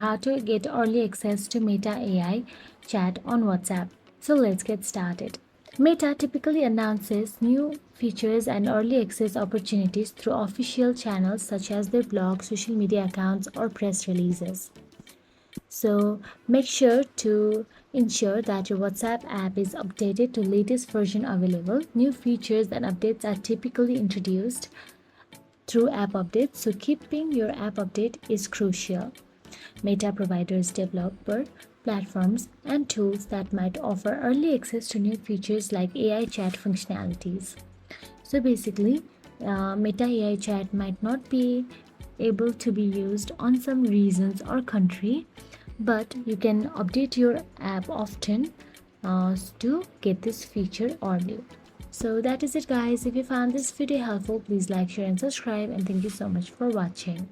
how to get early access to Meta AI chat on WhatsApp. So let's get started. Meta typically announces new features and early access opportunities through official channels such as their blog, social media accounts, or press releases. So make sure to ensure that your WhatsApp app is updated to latest version available. New features and updates are typically introduced through app updates, so keeping your app update is crucial. Meta providers developer platforms and tools that might offer early access to new features like AI chat functionalities. So basically, Meta AI chat might not be able to be used on some regions or country, but you can update your app often to get this feature early. So that is it, guys. If you found this video helpful, please like, share and subscribe, and thank you so much for watching.